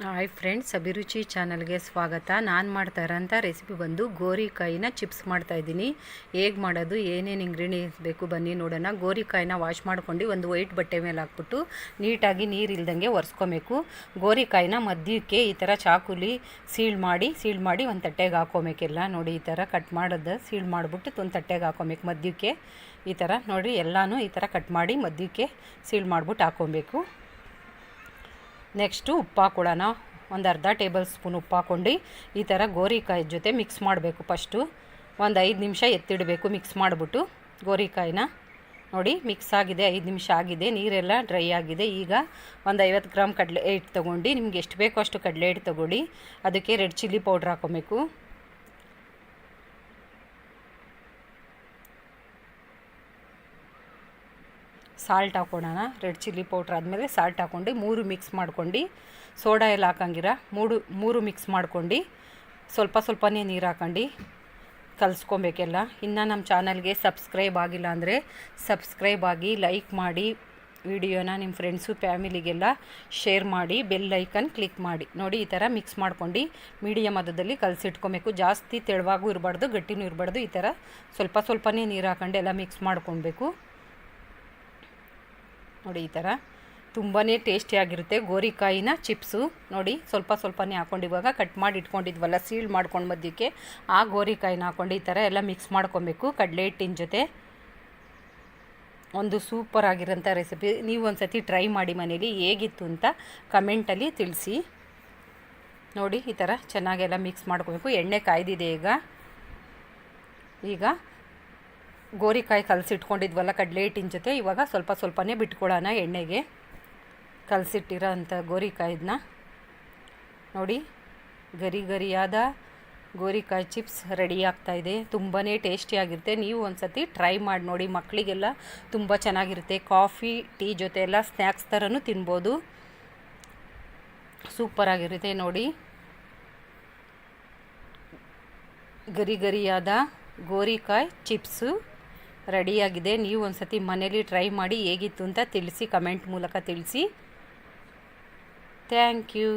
Hi friends, ಅಭಿರುಚಿ ಚಾನಲ್ಗೆ ಸ್ವಾಗತ. ನಾನು ಮಾಡ್ತಾ ಇರೋಂಥ ರೆಸಿಪಿ ಬಂದು ಗೋರಿಕಾಯಿನ ಚಿಪ್ಸ್ ಮಾಡ್ತಾಯಿದ್ದೀನಿ. ಹೇಗೆ ಮಾಡೋದು, ಏನೇನು ಇಂಗ್ರೀಡಿಯೆಂಟ್ಸ್ ಬೇಕು ಬನ್ನಿ ನೋಡೋಣ. ಗೋರಿಕಾಯಿನ ವಾಶ್ ಮಾಡ್ಕೊಂಡು ಒಂದು ವೈಟ್ ಬಟ್ಟೆ ಮೇಲೆ ಹಾಕ್ಬಿಟ್ಟು ನೀಟಾಗಿ ನೀರು ಇಲ್ದಂಗೆ ಒರೆಸ್ಕೊಬೇಕು. ಗೋರಿಕಾಯಿನ ಮಧ್ಯಕ್ಕೆ ಈ ಥರ ಚಾಕುಲಿ ಸೀಳ್ ಮಾಡಿ ಒಂದು ತಟ್ಟೆಗೆ ಹಾಕ್ಕೊಬೇಕೆಲ್ಲ. ನೋಡಿ, ಈ ಥರ ಕಟ್ ಮಾಡೋದು ಸೀಳ್ ಮಾಡಿಬಿಟ್ಟು ಒಂದು ತಟ್ಟೆಗೆ ಹಾಕ್ಕೊಬೇಕು ಮಧ್ಯಕ್ಕೆ. ಈ ಥರ ನೋಡಿ, ಎಲ್ಲನೂ ಈ ಥರ ಕಟ್ ಮಾಡಿ ಮಧ್ಯಕ್ಕೆ ಸೀಳ್ ಮಾಡಿಬಿಟ್ಟು ಹಾಕ್ಕೊಬೇಕು. ನೆಕ್ಸ್ಟು ಉಪ್ಪು ಹಾಕೊಳ್ಳೋಣ. ಒಂದು ಅರ್ಧ ಟೇಬಲ್ ಸ್ಪೂನ್ ಉಪ್ಪು ಹಾಕ್ಕೊಂಡು ಈ ಥರ ಗೋರಿಕಾಯಿ ಜೊತೆ ಮಿಕ್ಸ್ ಮಾಡಬೇಕು. ಫಸ್ಟು ಒಂದು 5 ನಿಮಿಷ ಎತ್ತಿಡಬೇಕು ಮಿಕ್ಸ್ ಮಾಡಿಬಿಟ್ಟು ಗೋರಿಕಾಯಿನ. ನೋಡಿ, ಮಿಕ್ಸ್ ಆಗಿದೆ, 5 ನಿಮಿಷ ಆಗಿದೆ, ನೀರೆಲ್ಲ ಡ್ರೈ ಆಗಿದೆ. ಈಗ ಒಂದು 50 ಗ್ರಾಮ್ ಕಡಲೆ ಹಿಟ್ಟು ತೊಗೊಂಡು, ನಿಮ್ಗೆ ಎಷ್ಟು ಬೇಕೋ ಅಷ್ಟು ಕಡಲೆ ಹಿಟ್ಟು ತೊಗೊಳ್ಳಿ. ಅದಕ್ಕೆ ರೆಡ್ ಚಿಲ್ಲಿ ಪೌಡ್ರ್ ಹಾಕ್ಕೊಬೇಕು. ಸಾಲ್ಟ್ ಹಾಕ್ಕೊಳ್ಳೋಣ. ರೆಡ್ ಚಿಲ್ಲಿ ಪೌಡ್ರ್ ಆದಮೇಲೆ ಸಾಲ್ಟ್ ಹಾಕ್ಕೊಂಡು 3 ಮಿಕ್ಸ್ ಮಾಡ್ಕೊಂಡು, ಸೋಡಾ ಎಲ್ಲ ಹಾಕಂಗಿರ ಮೂರು ಮಿಕ್ಸ್ ಮಾಡ್ಕೊಂಡು ಸ್ವಲ್ಪನೇ ನೀರು ಹಾಕೊಂಡು ಕಲಿಸ್ಕೊಬೇಕೆಲ್ಲ. ಇನ್ನು ನಮ್ಮ ಚಾನಲ್ಗೆ ಸಬ್ಸ್ಕ್ರೈಬ್ ಆಗಿಲ್ಲ ಅಂದರೆ ಸಬ್ಸ್ಕ್ರೈಬ್ ಆಗಿ, ಲೈಕ್ ಮಾಡಿ, ವಿಡಿಯೋನ ನಿಮ್ಮ ಫ್ರೆಂಡ್ಸು ಫ್ಯಾಮಿಲಿಗೆಲ್ಲ ಶೇರ್ ಮಾಡಿ, ಬೆಲ್ ಐಕನ್ ಕ್ಲಿಕ್ ಮಾಡಿ. ನೋಡಿ, ಈ ಥರ ಮಿಕ್ಸ್ ಮಾಡ್ಕೊಂಡು ಮೀಡಿಯಮ್ ಹದದಲ್ಲಿ ಕಲಸಿಟ್ಕೊಬೇಕು. ಜಾಸ್ತಿ ತೆಳುವಾಗೂ ಇರಬಾರ್ದು, ಗಟ್ಟಿನೂ ಇರಬಾರ್ದು. ಈ ಥರ ಸ್ವಲ್ಪನೇ ನೀರು ಹಾಕೊಂಡು ಎಲ್ಲ ಮಿಕ್ಸ್ ಮಾಡ್ಕೊಳ್ಬೇಕು. ನೋಡಿ, ಈ ಥರ ತುಂಬಾ ಟೇಸ್ಟಿಯಾಗಿರುತ್ತೆ ಗೋರಿಕಾಯಿನ ಚಿಪ್ಸು. ನೋಡಿ, ಸ್ವಲ್ಪನೇ ಹಾಕ್ಕೊಂಡು ಇವಾಗ ಕಟ್ ಮಾಡಿ ಇಟ್ಕೊಂಡಿದ್ವಲ್ಲ, ಸೀಳ್ ಮಾಡ್ಕೊಂಡು ಮಧ್ಯಕ್ಕೆ ಆ ಗೋರಿಕಾಯಿನ ಹಾಕ್ಕೊಂಡು ಈ ಥರ ಎಲ್ಲ ಮಿಕ್ಸ್ ಮಾಡ್ಕೊಬೇಕು ಕಡಲೆ ಹಿಟ್ಟಿನ ಜೊತೆ. ಒಂದು ಸೂಪರ್ ಆಗಿರೋಂಥ ರೆಸಿಪಿ. ನೀವು ಒಂದು ಸತಿ ಟ್ರೈ ಮಾಡಿ ಮನೇಲಿ, ಹೇಗಿತ್ತು ಅಂತ ಕಮೆಂಟಲ್ಲಿ ತಿಳಿಸಿ. ನೋಡಿ, ಈ ಥರ ಚೆನ್ನಾಗೆಲ್ಲ ಮಿಕ್ಸ್ ಮಾಡ್ಕೊಬೇಕು. ಎಣ್ಣೆ ಕಾಯ್ದಿದೆ. ಈಗ ಗೋರಿಕಾಯಿ ಕಲಸಿಟ್ಕೊಂಡಿದ್ವಲ್ಲ ಕಡಲೆ ಹಿಟ್ಟಿನ ಜೊತೆ, ಇವಾಗ ಸ್ವಲ್ಪನೇ ಬಿಟ್ಕೊಳ್ಳೋಣ ಎಣ್ಣೆಗೆ. ಕಲಸಿಟ್ಟಿರೋ ಅಂಥ ಗೋರಿಕಾಯಿದನ್ನ ನೋಡಿ, ಗರಿಯಾದ ಗೋರಿಕಾಯಿ ಚಿಪ್ಸ್ ರೆಡಿ ಆಗ್ತಾಯಿದೆ. ತುಂಬಾ ಟೇಸ್ಟಿಯಾಗಿರುತ್ತೆ. ನೀವು ಒಂದು ಸತಿ ಟ್ರೈ ಮಾಡಿ ನೋಡಿ. ಮಕ್ಕಳಿಗೆಲ್ಲ ತುಂಬ ಚೆನ್ನಾಗಿರುತ್ತೆ. ಕಾಫಿ ಟೀ ಜೊತೆ ಎಲ್ಲ ಸ್ನ್ಯಾಕ್ಸ್ ಥರನೂ ತಿನ್ಬೋದು. ಸೂಪರಾಗಿರುತ್ತೆ. ನೋಡಿ, ಗರಿಯಾದ ಗೋರಿಕಾಯಿ ಚಿಪ್ಸು ರೆಡಿಯಾಗಿದೆ. ನೀವು ಒಂದು ಸತಿ ಮನೇಲಿ ಟ್ರೈ ಮಾಡಿ, ಹೇಗಿತ್ತು ಅಂತ ತಿಳಿಸಿ, ಕಮೆಂಟ್ ಮೂಲಕ ತಿಳಿಸಿ. Thank you.